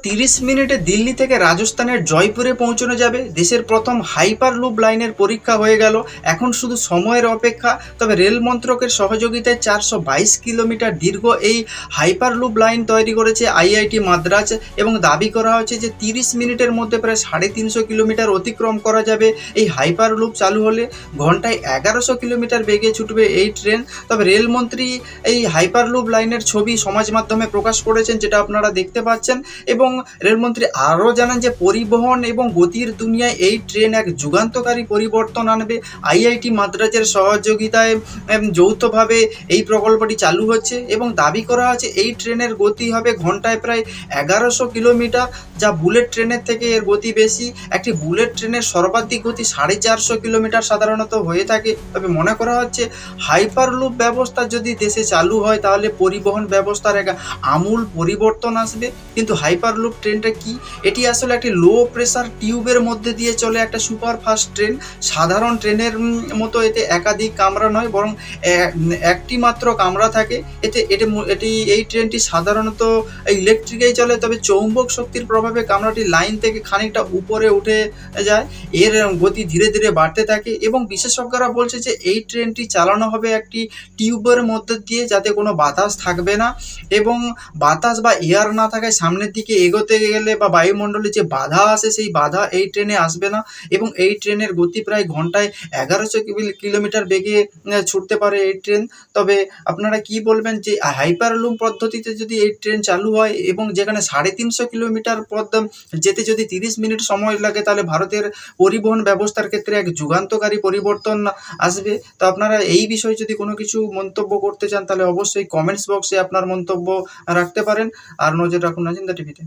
30 মিনিটে দিল্লি থেকে রাজস্থানের জয়পুরে পৌঁছানো যাবে। দেশের প্রথম হাইপার লুপ লাইনের পরীক্ষা হয়ে গেল, এখন শুধু সময়ের অপেক্ষা। তবে রেল মন্ত্রকের সহযোগিতায় 422 কিলোমিটার দীর্ঘ এই হাইপার লুপ লাইন তৈরি করেছে আইআইটি মাদ্রাজ, এবং দাবি করা হচ্ছে যে 30 মিনিটের মধ্যে প্রায় 350 কিলোমিটার অতিক্রম করা যাবে। এই হাইপার লুপ চালু হলে ঘন্টায় 1100 কিলোমিটার বেগে ছুটবে এই ট্রেন। তবে রেলমন্ত্রী এই হাইপার লুপ লাইনের ছবি সমাজ মাধ্যমে প্রকাশ করেছেন, যেটা আপনারা দেখতে পাচ্ছেন। এবং রেলমন্ত্রী আরও জানান যে পরিবহন এবং গতির দুনিয়ায় এই ট্রেন এক যুগান্তকারী পরিবর্তন আনবে। আইআইটি মাদ্রাজের সহযোগিতায় যৌথভাবে এই প্রকল্পটি চালু হচ্ছে, এবং দাবি করা আছে এই ট্রেনের গতি হবে ঘন্টায় প্রায় 1100 কিলোমিটার, যা বুলেট ট্রেনের থেকে এর গতি বেশি। একটি বুলেট ট্রেনের সর্বাধিক গতি 450 কিলোমিটার সাধারণত হয়ে থাকে। তবে মনে করা হচ্ছে হাইপারলুপ ব্যবস্থা যদি দেশে চালু হয় তাহলে পরিবহন ব্যবস্থার এক আমূল পরিবর্তন আসবে। কিন্তু হাইপারলুপ ট্রেনটা কি? এটি আসলে একটি লো প্রেসার টিউবের মধ্যে দিয়ে চলে একটা সুপার ফাস্ট ট্রেন। সাধারণ ট্রেনের মতো এতে একাধিক কামরা নয়, বরং একটি মাত্র কামরা থাকে। এটি এই ট্রেনটি সাধারণত ইলেকট্রিকেই চলে, তবে চৌম্বক শক্তির প্রভাবে কামরাটি লাইন থেকে খানিকটা উপরে উঠে যায়। এর গতি ধীরে ধীরে বাড়তে থাকে, এবং বিশেষজ্ঞরা বলছে যে এই ট্রেনটি চালানো হবে একটি টিউবের মধ্যে দিয়ে, যাতে কোনো বাতাস থাকবে না, এবং বাতাস বা এয়ার না থাকায় সামনের দিকে এগোতে গেলে বা বায়ুমণ্ডলে যে বাধা আসে সেই বাধা এই ট্রেনে আসবে না। এবং এই ট্রেনের গতি প্রায় ঘন্টায় 1100 কিলোমিটার বেগে ছুটতে পারে এই ট্রেন। তবে আপনারা কি বলবেন যে হাইপারলুপ পদ্ধতিতে যদি এই ট্রেন চালু হয়, এবং যেখানে 350 কিলোমিটার পথ যেতে যদি 30 মিনিট সময় লাগে, তাহলে ভারতের পরিবহন ব্যবস্থার ক্ষেত্রে এক যুগান্তকারী পরিবর্তন আসবে। তো আপনারা এই বিষয়ে যদি কোনো কিছু মন্তব্য করতে চান, তাহলে অবশ্যই কমেন্টস বক্সে আপনার মন্তব্য রাখতে পারেন। আর নজর রাখুন আজিন্দা টিভিতে।